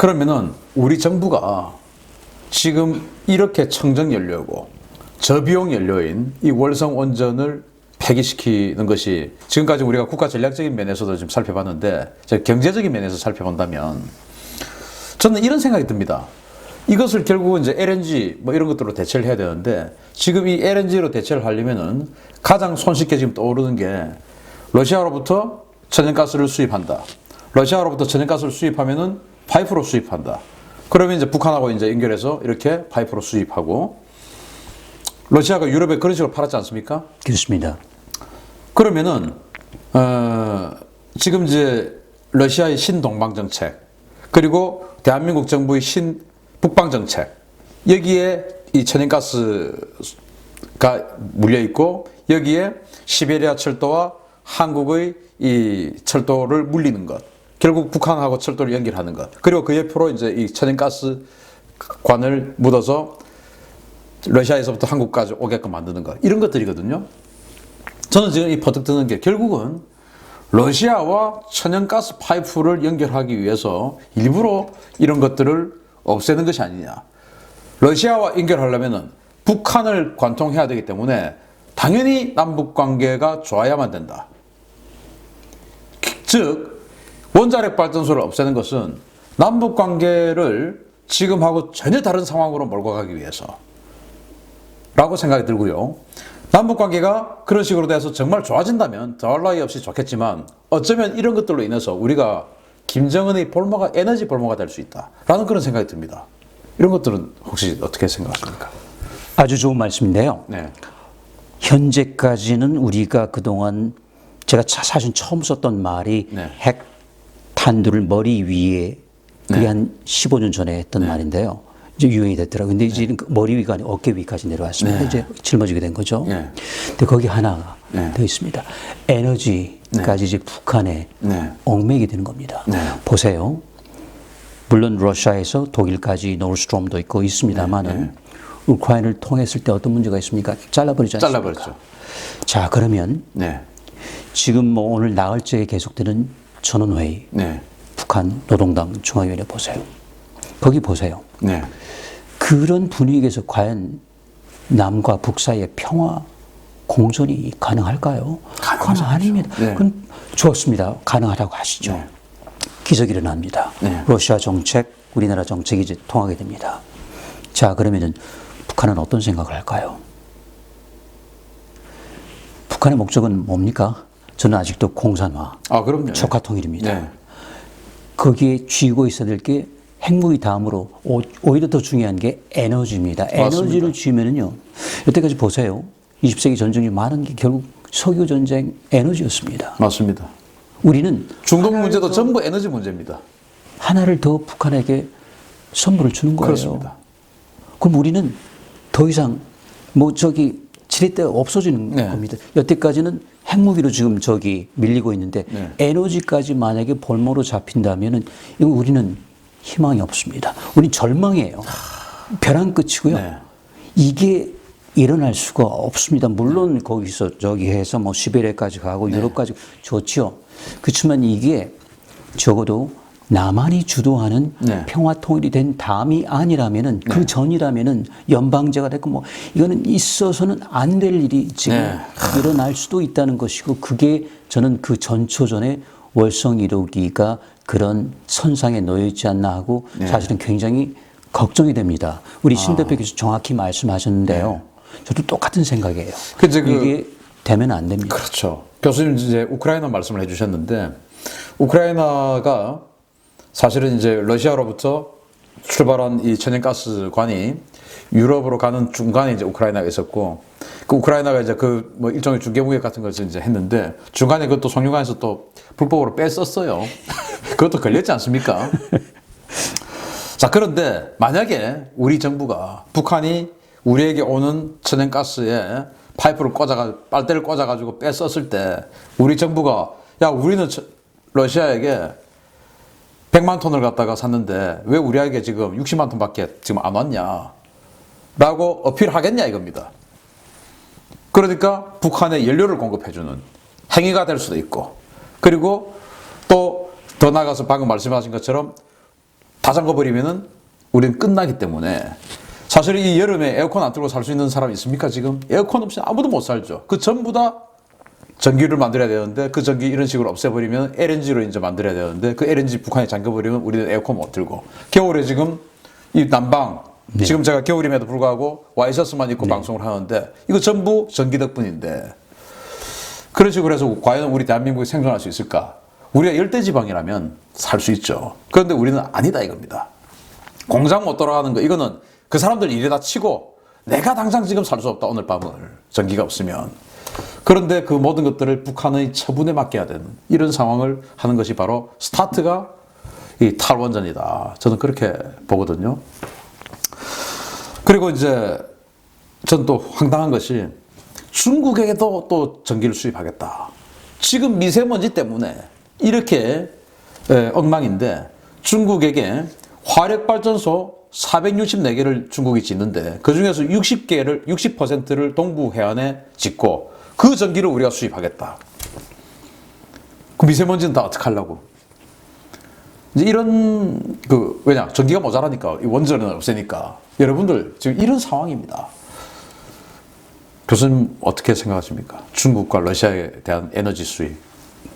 그러면은 우리 정부가 지금 이렇게 청정 연료고 저비용 연료인 이 월성 원전을 폐기시키는 것이 지금까지 우리가 국가 전략적인 면에서도 좀 살펴봤는데 경제적인 면에서 살펴본다면 저는 이런 생각이 듭니다. 이것을 결국은 이제 LNG 뭐 이런 것들로 대체를 해야 되는데 지금 이 LNG로 대체를 하려면은 가장 손쉽게 지금 떠오르는 게 러시아로부터 천연가스를 수입한다. 러시아로부터 천연가스를 수입하면은 파이프로 수입한다. 그러면 이제 북한하고 이제 연결해서 이렇게 파이프로 수입하고 러시아가 유럽에 그런 식으로 팔았지 않습니까? 그렇습니다. 그러면은 지금 이제 러시아의 신동방 정책 그리고 대한민국 정부의 신북방 정책 여기에 이 천연가스가 물려 있고 여기에 시베리아 철도와 한국의 이 철도를 물리는 것 결국 북한하고 철도를 연결하는 것 그리고 그 옆으로 이제 이 천연가스 관을 묻어서 러시아에서부터 한국까지 오게끔 만드는 것 이런 것들이거든요. 저는 지금 이 퍼뜩 드는 게 결국은 러시아와 천연가스 파이프를 연결하기 위해서 일부러 이런 것들을 없애는 것이 아니냐. 러시아와 연결하려면 북한을 관통해야 되기 때문에 당연히 남북관계가 좋아야만 된다. 즉 원자력 발전소를 없애는 것은 남북관계를 지금하고 전혀 다른 상황으로 몰고 가기 위해서 라고 생각이 들고요. 남북관계가 그런 식으로 돼서 정말 좋아진다면 더할 나위 없이 좋겠지만 어쩌면 이런 것들로 인해서 우리가 김정은의 볼모가 에너지 볼모가 될 수 있다라는 그런 생각이 듭니다. 이런 것들은 혹시 어떻게 생각하십니까? 아주 좋은 말씀인데요. 네. 현재까지는 우리가 그동안 제가 사실 처음 썼던 말이 네. 핵 탄두를 머리 위에 그게 네. 한 15년 전에 했던 말인데요. 이제 유행이 됐더라고요. 근데 이제 머리 위가 아니라 어깨 위까지 내려왔습니다. 네. 이제 짊어지게 된 거죠. 네. 근데 거기 하나가 네. 더 있습니다. 에너지까지 이제 북한에 네. 얽매이게 되는 겁니다. 네. 보세요. 물론 러시아에서 독일까지 노르스트롬도 있고 있습니다만은 우크라이나를 통했을 때 어떤 문제가 있습니까? 잘라버리지 않습니까? 잘라버렸죠. 자, 그러면 네. 지금 뭐 오늘 나흘째 계속되는 전원회의, 네. 북한 노동당 중앙위원회 보세요. 거기 보세요. 네. 그런 분위기에서 과연 남과 북 사이의 평화 공존이 가능할까요? 그건 아닙니다. 네. 그건 좋습니다. 가능하다고 하시죠. 네. 기적이 일어납니다. 네. 러시아 정책, 우리나라 정책이 이제 통하게 됩니다. 자, 그러면은 북한은 어떤 생각을 할까요? 북한의 목적은 뭡니까? 저는 아직도 공산화, 그럼요. 척화통일입니다. 네. 거기에 쥐고 있어야 될 게 핵무기 다음으로 오히려 더 중요한 게 에너지입니다. 에너지를 쥐면은요, 여태까지 보세요. 20세기 전쟁 중 많은 게 결국 석유 전쟁 에너지였습니다. 맞습니다. 우리는 중동 문제도 전부 에너지 문제입니다. 하나를 더 북한에게 선물을 주는 거예요. 그렇습니다. 그럼 우리는 더 이상 뭐 저기 지렛대가 없어지는 네. 겁니다. 여태까지는 핵무기로 지금 저기 밀리고 있는데 네. 에너지까지 만약에 볼모로 잡힌다면은 이거 우리는 희망이 없습니다. 우린 절망이에요. 벼랑 끝이고요. 네. 이게 일어날 수가 없습니다. 물론 거기서 저기 해서 뭐 시베리아까지 가고 유럽까지 좋죠. 그렇지만 이게 적어도 남한이 주도하는 네. 평화 통일이 된 다음이 아니라면은 그 전이라면은 연방제가 됐고 뭐 이거는 있어서는 안 될 일이 지금 일어날 수도 있다는 것이고 그게 저는 그 전초전에 월성 1호기가 그런 선상에 놓여 있지 않나 하고 사실은 굉장히 걱정이 됩니다. 우리 신 대표께서 정확히 말씀하셨는데요. 저도 똑같은 생각이에요. 이게 되면 안 됩니다. 그렇죠. 교수님 이제 우크라이나 말씀을 해주셨는데 우크라이나가 사실은 이제 러시아로부터 출발한 이 천연가스관이 유럽으로 가는 중간에 이제 우크라이나가 있었고 그 우크라이나가 이제 그 뭐 일종의 중개무역 같은 것을 이제 했는데 중간에 그것도 송유관에서 또 불법으로 뺐었어요. 그것도 걸렸지 않습니까? 자, 그런데 만약에 우리 정부가 북한이 우리에게 오는 천연가스에 파이프를 빨대를 꽂아가지고 뺐었을 때 우리 정부가 야, 우리는 러시아에게 100만 톤을 갖다가 샀는데 왜 우리에게 지금 60만 톤밖에 지금 안 왔냐 라고 어필하겠냐 이겁니다. 그러니까 북한에 연료를 공급해주는 행위가 될 수도 있고 그리고 또 더 나아가서 방금 말씀하신 것처럼 다 잠궈버리면은 우리는 끝나기 때문에 사실 이 여름에 에어컨 안 틀고 살 수 있는 사람 있습니까 지금? 에어컨 없이 아무도 못 살죠. 그 전부 다 전기를 만들어야 되는데 그 전기 이런 식으로 없애버리면 LNG로 이제 만들어야 되는데 그 LNG 북한에 잠겨버리면 우리는 에어컨 못 틀고 겨울에 지금 이 난방 지금 제가 겨울임에도 불구하고 와이셔츠만 입고 방송을 하는데 이거 전부 전기 덕분인데 그런 식으로 해서 과연 우리 대한민국이 생존할 수 있을까? 우리가 열대지방이라면 살 수 있죠. 그런데 우리는 아니다 이겁니다. 공장 못 돌아가는 거 이거는 그 사람들 일에다 치고 내가 당장 지금 살 수 없다 오늘 밤을 전기가 없으면 그런데 그 모든 것들을 북한의 처분에 맡겨야 되는 이런 상황을 하는 것이 바로 스타트가 이 탈원전이다. 저는 그렇게 보거든요. 그리고 이제 전 또 황당한 것이 중국에게도 또 전기를 수입하겠다. 지금 미세먼지 때문에 이렇게 엉망인데 중국에게 화력발전소 464개를 중국이 짓는데 그 중에서 60%를 동부 해안에 짓고 그 전기를 우리가 수입하겠다. 그 미세먼지는 다 어떻게 하려고? 이제 이런 왜냐 전기가 모자라니까 원전은 없으니까 여러분들 지금 이런 상황입니다. 교수님 어떻게 생각하십니까? 중국과 러시아에 대한 에너지 수입.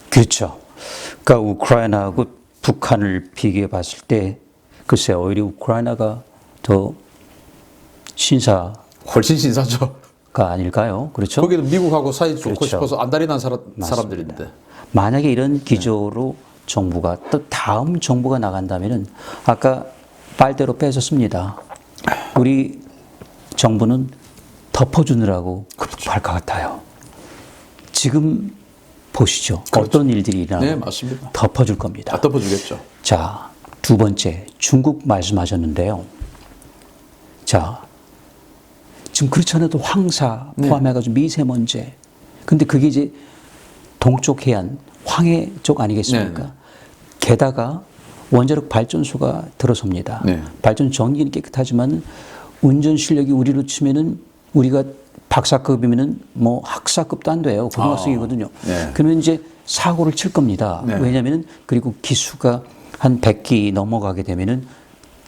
그렇죠. 그러니까 우크라이나하고 북한을 비교해 봤을 때 글쎄 오히려 우크라이나가 더 신사가 훨씬 신사죠. 아닐까요? 그렇죠? 거기도 미국하고 사이 좋고 그렇죠. 싶어서 안달이 난 사람들인데. 만약에 이런 기조로 정부가 또 다음 정부가 나간다면은 아까 빨대로 뺏었습니다. 우리 정부는 덮어주느라고 급할 것 같아요. 지금 보시죠. 그렇죠. 어떤 일들이 일어나고 네, 맞습니다. 덮어줄 겁니다. 다 덮어주겠죠. 자, 두 번째 중국 말씀하셨는데요. 자, 지금 그렇지 않아도 황사 포함해가지고 미세먼지. 근데 그게 이제 동쪽 해안 황해 쪽 아니겠습니까? 네. 게다가 원자력 발전소가 들어섭니다. 네. 발전 전기는 깨끗하지만 운전 실력이 우리로 치면은 우리가 박사급이면은 뭐 학사급도 안 돼요. 고등학생이거든요. 네. 그러면 이제 사고를 칠 겁니다. 네. 왜냐하면은 그리고 기수가 한 100기 넘어가게 되면은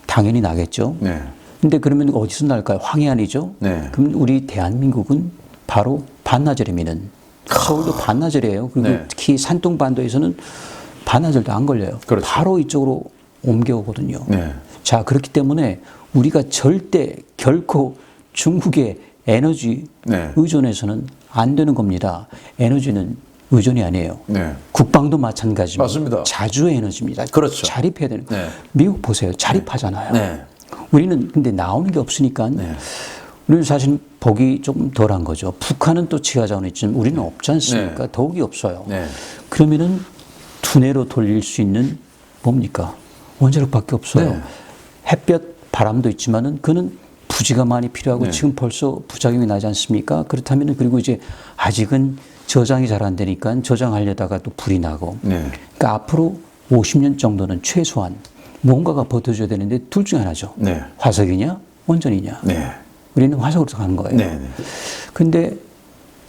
당연히 나겠죠. 네. 근데 그러면 어디서 날까요? 황해안이죠. 네. 그럼 우리 대한민국은 바로 반나절이면은 서울도 반나절이에요. 그리고 네. 특히 산둥반도에서는 반나절도 안 걸려요. 그렇죠. 바로 이쪽으로 옮겨오거든요. 네. 자, 그렇기 때문에 우리가 절대 결코 중국의 에너지 네. 의존해서는 안 되는 겁니다. 에너지는 의존이 아니에요. 네. 국방도 마찬가지입니다. 맞습니다. 자주의 에너지입니다. 그렇죠. 자립해야 되는. 네. 미국 보세요. 자립하잖아요. 네. 우리는 근데 나오는 게 없으니까 우리는 사실 복이 좀 덜한 거죠. 북한은 또 지하자원이 있지만 우리는 없지 않습니까? 네. 더욱이 없어요. 네. 그러면은 두뇌로 돌릴 수 있는 뭡니까? 원자력밖에 없어요. 네. 햇볕, 바람도 있지만은 그는 부지가 많이 필요하고 네. 지금 벌써 부작용이 나지 않습니까? 그렇다면은 그리고 이제 아직은 저장이 잘 안 되니까 저장하려다가 또 불이 나고. 네. 그러니까 앞으로 50년 정도는 최소한 뭔가가 버텨줘야 되는데 둘 중에 하나죠. 네. 화석이냐 원전이냐. 네. 우리는 화석으로 가는 거예요. 네. 근데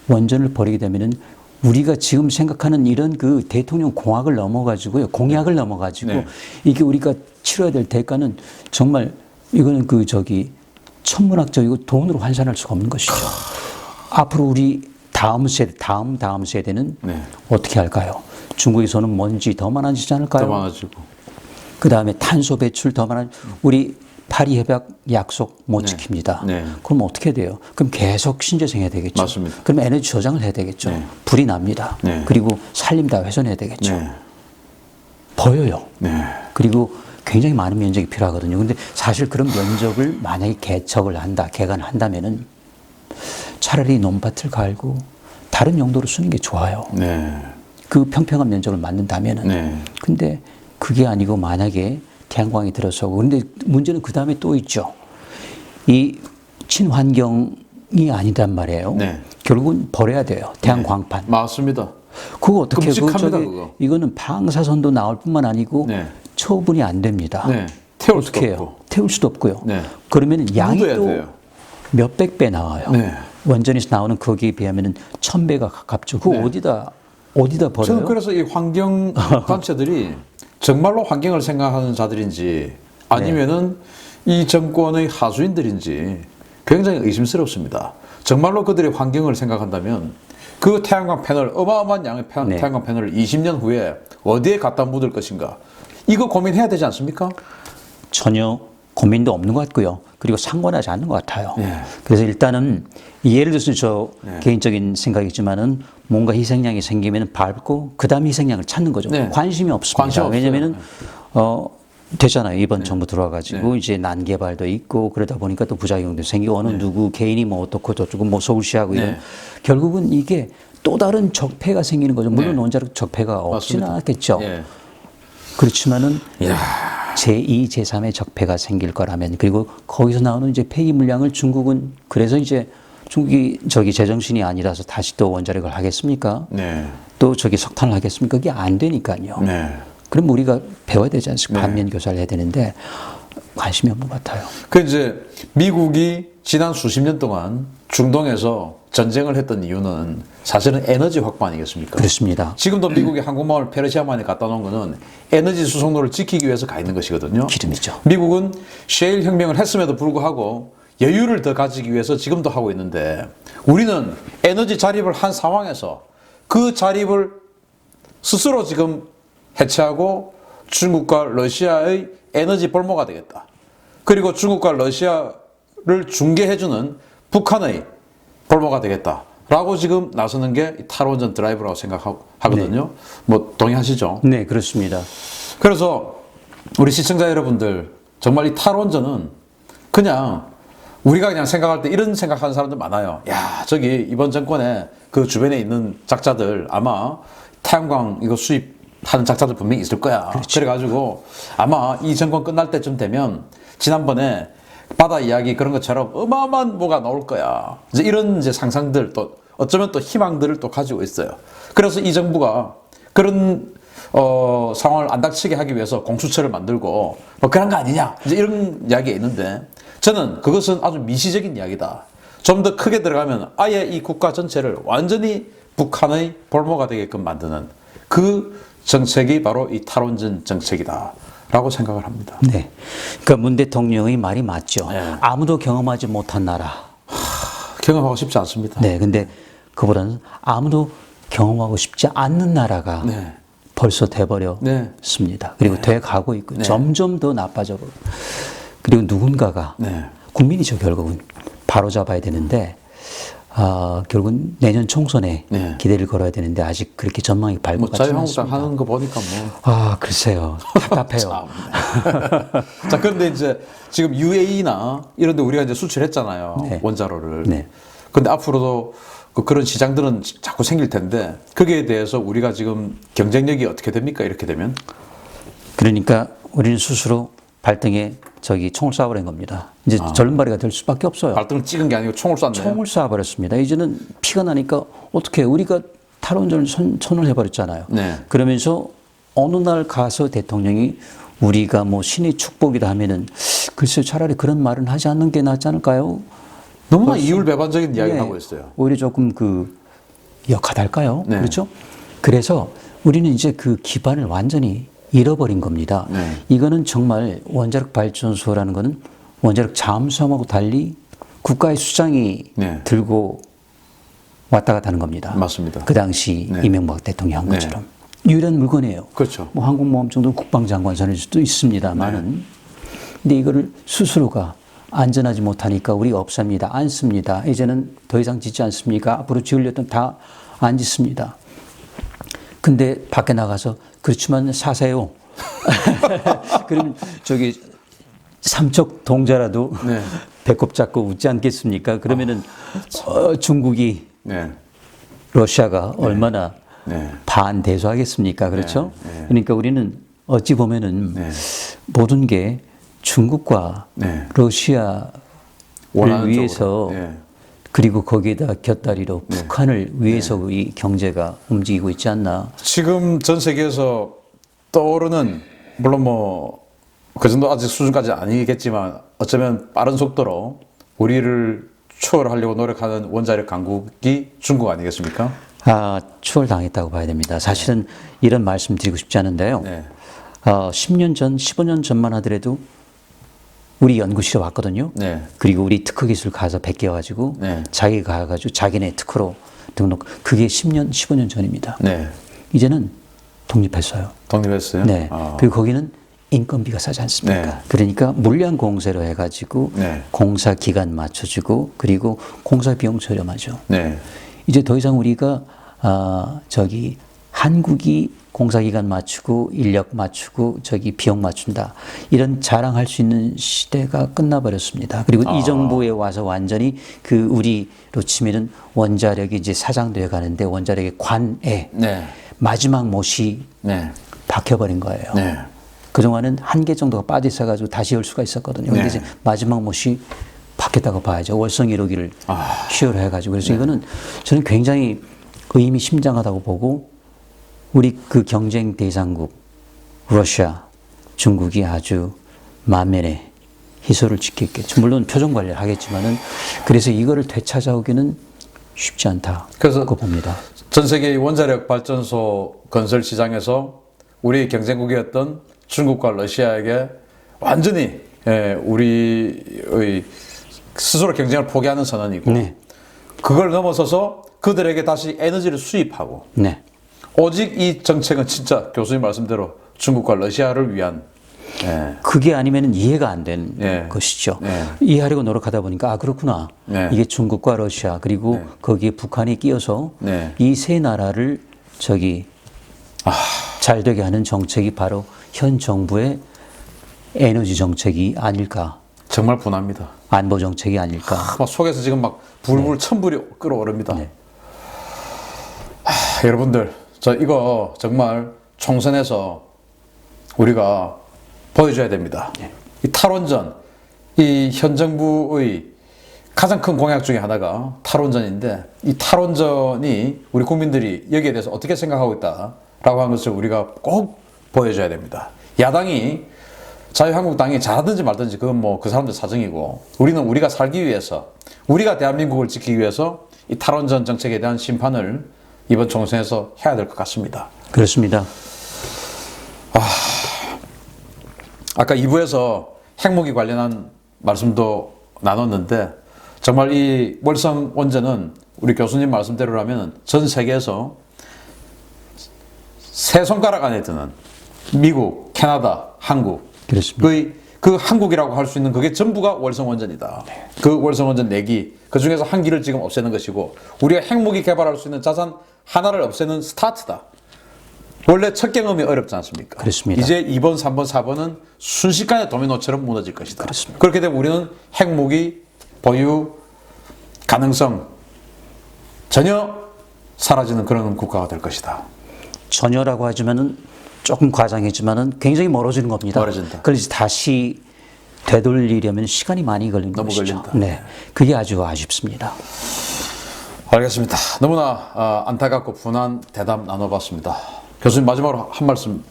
원전을 버리게 되면은 우리가 지금 생각하는 이런 그 대통령 공약을 넘어가지고요. 공약을 넘어가지고 네. 이게 우리가 치러야 될 대가는 정말 이거는 천문학적이고 돈으로 환산할 수가 없는 것이죠. 앞으로 우리 다음 세대, 다음 세대는 네. 어떻게 할까요? 중국에서는 먼지 더 많아지지 않을까요? 더 많아지고. 그 다음에 탄소 배출 더 많아. 우리 파리 협약 약속 못 네. 지킵니다. 네. 그럼 어떻게 돼요? 그럼 계속 신재생해야 되겠죠. 맞습니다. 그럼 에너지 저장을 해야 되겠죠. 네. 불이 납니다. 네. 그리고 산림 다 훼손해야 되겠죠. 네. 보여요. 네. 그리고 굉장히 많은 면적이 필요하거든요. 근데 사실 그런 면적을 만약에 개간을 한다면은 차라리 논밭을 갈고 다른 용도로 쓰는 게 좋아요. 네. 그 평평한 면적을 만든다면은. 네. 근데 그게 아니고 만약에 태양광이 들어서고 그런데 문제는 그 다음에 또 있죠. 이 친환경이 아니단 말이에요. 네. 결국은 버려야 돼요. 태양광판. 맞습니다. 그거 어떻게 끔찍합니다, 그거. 이거는 방사선도 나올 뿐만 아니고 네. 처분이 안 됩니다. 네. 태울 수도 어떻게 해요? 없고. 태울 수도 없고요. 네. 그러면 양이 묻어야 또 돼요. 몇백 배 나와요. 네. 원전에서 나오는 거기에 비하면 1000배가 가깝죠. 그거 네. 어디다 버려요? 저는 그래서 이 환경 단체들이 정말로 환경을 생각하는 자들인지 아니면은 이 정권의 하수인들인지 굉장히 의심스럽습니다. 정말로 그들의 환경을 생각한다면 그 태양광 패널, 어마어마한 양의 태양광 패널을 20년 후에 어디에 갖다 묻을 것인가? 이거 고민해야 되지 않습니까? 전혀 고민도 없는 것 같고요. 그리고 상관하지 않는 것 같아요. 예. 그래서 일단은 예를 들어서 저 개인적인 생각이지만은 뭔가 희생양이 생기면 밟고 그다음 희생양을 찾는 거죠. 네. 관심이 없습니다. 관심 없어요. 왜냐면은 되잖아요. 이번 정부 들어와가지고 이제 난개발도 있고 그러다 보니까 또 부작용도 생기고 어느 누구 개인이 뭐 어떻고 저쩌고 뭐 서울시하고 이런 결국은 이게 또 다른 적폐가 생기는 거죠. 물론 원자력 적폐가 없지는 맞습니다. 않았겠죠. 예. 야. 그렇지만은 제2, 제3의 적폐가 생길 거라면 그리고 거기서 나오는 이제 폐기 물량을 중국은 그래서 이제 중국이 저기 제정신이 아니라서 다시 또 원자력을 하겠습니까? 네. 또 저기 석탄을 하겠습니까? 그게 안 되니까요. 네. 그럼 우리가 배워야 되지 않습니까? 반면 교사를 해야 되는데 관심이 없는 것 같아요. 그 이제 미국이 지난 수십 년 동안 중동에서 전쟁을 했던 이유는 사실은 에너지 확보 아니겠습니까? 그렇습니다. 지금도 미국이 한국마을 페르시아만에 갖다 놓은 거는 에너지 수송로를 지키기 위해서 가 있는 것이거든요. 기름이죠. 미국은 셰일 혁명을 했음에도 불구하고 여유를 더 가지기 위해서 지금도 하고 있는데 우리는 에너지 자립을 한 상황에서 그 자립을 스스로 지금 해체하고 중국과 러시아의 에너지 볼모가 되겠다. 그리고 중국과 러시아를 중개해주는 북한의 볼모가 되겠다. 라고 지금 나서는 게 탈원전 드라이브라고 생각하거든요. 뭐 동의하시죠? 네, 그렇습니다. 그래서 우리 시청자 여러분들 정말 이 탈원전은 그냥 우리가 그냥 생각할 때 이런 생각하는 사람들 많아요. 야, 저기 이번 정권에 그 주변에 있는 작자들 아마 태양광 이거 수입하는 작자들 분명히 있을 거야. 그래가지고 아마 이 정권 끝날 때쯤 되면 지난번에 바다 이야기 그런 것처럼 어마어마한 뭐가 나올 거야. 이제 이런 이제 상상들 또 어쩌면 또 희망들을 또 가지고 있어요. 그래서 이 정부가 그런 상황을 안 닥치게 하기 위해서 공수처를 만들고 뭐 그런 거 아니냐. 이제 이런 이야기가 있는데 저는 그것은 아주 미시적인 이야기다. 좀 더 크게 들어가면 아예 이 국가 전체를 완전히 북한의 볼모가 되게끔 만드는 그 정책이 바로 이 탈원전 정책이다. 라고 생각을 합니다. 네. 그러니까 문 대통령의 말이 맞죠. 네. 아무도 경험하지 못한 나라. 경험하고 싶지 않습니다. 네. 근데 그보다는 아무도 경험하고 싶지 않는 나라가 네. 벌써 돼버렸습니다. 그리고 돼 가고 있고 점점 더 나빠져. 그리고 누군가가 국민이죠. 결국은 바로 잡아야 되는데 결국은 내년 총선에 기대를 걸어야 되는데 아직 그렇게 전망이 밝고 뭐 같지는 자유한국당 않습니다. 하는 거 보니까 뭐. 글쎄요. 답답해요. 자, 그런데 이제 지금 UAE나 이런 데 우리가 이제 수출했잖아요. 원자로를. 네. 근데 앞으로도 그런 시장들은 자꾸 생길 텐데 거기에 대해서 우리가 지금 경쟁력이 어떻게 됩니까? 이렇게 되면? 그러니까 우리는 스스로 발등에 저기 총을 쏴버린 겁니다. 이제 절름발이가 될 수밖에 없어요. 발등을 찍은 게 아니고 총을 쐈네요. 총을 쏴버렸습니다. 이제는 피가 나니까 어떻게 우리가 탈원전을 선을 해버렸잖아요. 네. 그러면서 어느 날 가서 대통령이 우리가 뭐 신의 축복이다 하면은 글쎄요 차라리 그런 말은 하지 않는 게 낫지 않을까요? 너무나 이율배반적인 이야기를 네. 하고 있어요. 오히려 조금 역하달까요? 네. 그렇죠? 그래서 우리는 이제 그 기반을 완전히 잃어버린 겁니다. 네. 이거는 정말 원자력 발전소라는 거는 원자력 잠수함하고 달리 국가의 수장이 들고 왔다 갔다 하는 겁니다. 맞습니다. 그 당시 이명박 대통령이 한 것처럼. 유일한 물건이에요. 그렇죠. 뭐 항공모함 정도는 국방장관 선일 수도 있습니다만은. 근데 이거를 스스로가 안전하지 못하니까 우리가 없습니다. 안 씁니다. 이제는 더 이상 짓지 않습니까? 앞으로 지으려던 다 안 짓습니다. 근데 밖에 나가서 그렇지만 사세요. 그러면 저기 삼척 동자라도 배꼽 잡고 웃지 않겠습니까? 그러면은 중국이 러시아가 얼마나 반대수하겠습니까? 그렇죠? 그러니까 우리는 어찌 보면은 모든 게 중국과 러시아를 위해서 그리고 거기에다 곁다리로 북한을 위해서 이 경제가 움직이고 있지 않나. 지금 전 세계에서 떠오르는 물론 뭐 그 정도 아직 수준까지 아니겠지만 어쩌면 빠른 속도로 우리를 추월하려고 노력하는 원자력 강국이 중국 아니겠습니까? 추월당했다고 봐야 됩니다. 사실은 이런 말씀 드리고 싶지 않은데요. 10년 전, 15년 전만 하더라도 우리 연구실에 왔거든요. 네. 그리고 우리 특허기술 가서 베껴가지고 네. 자기가 가가지고 자기네 특허로 등록. 그게 10년, 15년 전입니다. 네. 이제는 독립했어요. 독립했어요? 네. 아. 그리고 거기는 인건비가 싸지 않습니까? 네. 그러니까 물량 공세로 해가지고 네. 공사 기간 맞춰주고 그리고 공사 비용 저렴하죠. 네. 이제 더 이상 우리가 한국이 공사 기간 맞추고 인력 맞추고 비용 맞춘다 이런 자랑할 수 있는 시대가 끝나버렸습니다. 그리고 이 정부에 와서 완전히 우리로 치면은 원자력이 이제 사장되어 가는데 원자력의 관에 네. 마지막 못이 네. 박혀버린 거예요. 네. 그동안은 한 개 정도가 빠져 있어가지고 다시 열 수가 있었거든요. 근데 네. 이제 마지막 못이 박혔다고 봐야죠. 월성 1호기를 시효로 해가지고. 그래서 이거는 저는 굉장히 의미심장하다고 보고 우리 그 경쟁 대상국 러시아, 중국이 아주 만면에 희소를 짓겠겠죠. 물론 표정 관리를 하겠지만은 그래서 이거를 되찾아오기는 쉽지 않다고 그래서 봅니다. 전 세계 원자력 발전소 건설 시장에서 우리 경쟁국이었던 중국과 러시아에게 완전히 우리의 스스로 경쟁을 포기하는 선언이고 네. 그걸 넘어서서 그들에게 다시 에너지를 수입하고 네. 오직 이 정책은 진짜 교수님 말씀대로 중국과 러시아를 위한 그게 아니면 이해가 안 되는 네. 것이죠. 네. 이해하려고 노력하다 보니까 그렇구나. 네. 이게 중국과 러시아 그리고 거기에 북한이 끼어서 네. 이 세 나라를 잘 되게 하는 정책이 바로 현 정부의 에너지 정책이 아닐까. 정말 분합니다. 안보 정책이 아닐까. 막 속에서 지금 막 불불 천불이 끓어오릅니다. 여러분들 저 이거 정말 총선에서 우리가 보여줘야 됩니다. 이 탈원전, 이 현 정부의 가장 큰 공약 중에 하나가 탈원전인데 이 탈원전이 우리 국민들이 여기에 대해서 어떻게 생각하고 있다라고 하는 것을 우리가 꼭 보여줘야 됩니다. 야당이 자유한국당이 잘하든지 말든지 그건 뭐 그 사람들 사정이고 우리는 우리가 살기 위해서 우리가 대한민국을 지키기 위해서 이 탈원전 정책에 대한 심판을 이번 총선에서 해야 될 것 같습니다. 그렇습니다. 아까 2부에서 핵무기 관련한 말씀도 나눴는데 정말 이 월성 원전은 우리 교수님 말씀대로라면 전 세계에서 세 손가락 안에 드는 미국, 캐나다, 한국 그렇습니다. 그 한국이라고 할 수 있는 그게 전부가 월성 원전이다. 그 월성 원전 4기 그 중에서 한 기를 지금 없애는 것이고 우리가 핵무기 개발할 수 있는 자산 하나를 없애는 스타트다. 원래 첫 경험이 어렵지 않습니까? 그렇습니다. 이제 2번, 3번, 4번은 순식간에 도미노처럼 무너질 것이다. 그렇습니다. 그렇게 되면 우리는 핵무기 보유 가능성 전혀 사라지는 그런 국가가 될 것이다. 전혀라고 하지만은 조금 과장했지만은 굉장히 멀어지는 겁니다. 멀어진다. 그래서 다시 되돌리려면 시간이 많이 걸리는 너무 것이죠. 걸린다. 네, 그게 아주 아쉽습니다. 알겠습니다. 너무나 안타깝고 분한 대담 나눠봤습니다. 교수님 마지막으로 한 말씀.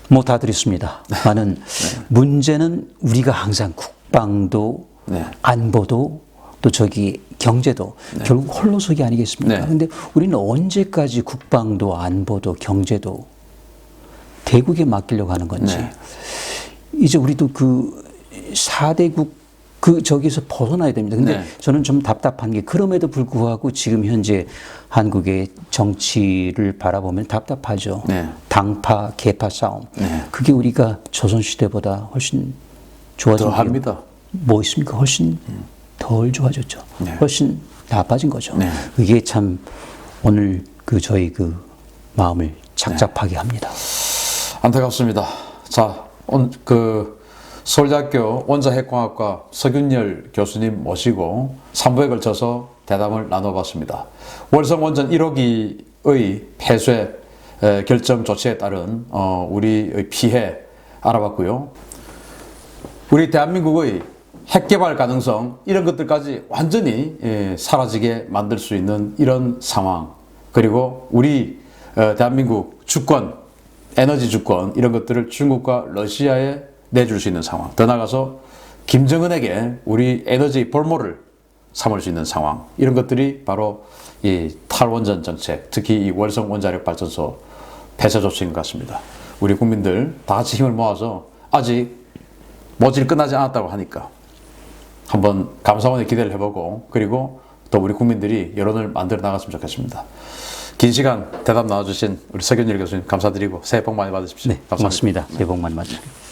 뭐 다 드렸습니다. 많은 문제는 우리가 항상 국방도 안보도 또 경제도 결국 홀로서기 아니겠습니까? 그런데 우리는 언제까지 국방도 안보도 경제도 대국에 맡기려고 하는 건지 이제 우리도 그 4대국 저기서 벗어나야 됩니다. 근데 저는 좀 답답한 게 그럼에도 불구하고 지금 현재 한국의 정치를 바라보면 답답하죠. 당파, 계파 싸움. 그게 우리가 조선시대보다 훨씬 좋아진 게 합니다. 뭐 있습니까? 훨씬 덜 좋아졌죠. 훨씬 나빠진 거죠. 그게 참 오늘 저희 마음을 착잡하게 합니다. 안타깝습니다. 자, 서울대학교 원자핵공학과 서균열 교수님 모시고 3부에 걸쳐서 대담을 나눠봤습니다. 월성 원전 1호기의 폐쇄 결정 조치에 따른 우리의 피해 알아봤고요. 우리 대한민국의 핵개발 가능성 이런 것들까지 완전히 사라지게 만들 수 있는 이런 상황, 그리고 우리 대한민국 주권, 에너지 주권 이런 것들을 중국과 러시아에 내줄 수 있는 상황, 더 나아가서 김정은에게 우리 에너지 볼모를 삼을 수 있는 상황, 이런 것들이 바로 이 탈원전 정책, 특히 이 월성 원자력 발전소 폐쇄 조치인 것 같습니다. 우리 국민들 다 같이 힘을 모아서 아직 모질 끝나지 않았다고 하니까 한번 감사원에 기대를 해보고 그리고 또 우리 국민들이 여론을 만들어 나갔으면 좋겠습니다. 긴 시간 대답 나와주신 우리 석윤일 교수님 감사드리고 새해 복 많이 받으십시오. 네, 고맙습니다. 새해 복 많이 받으십시오.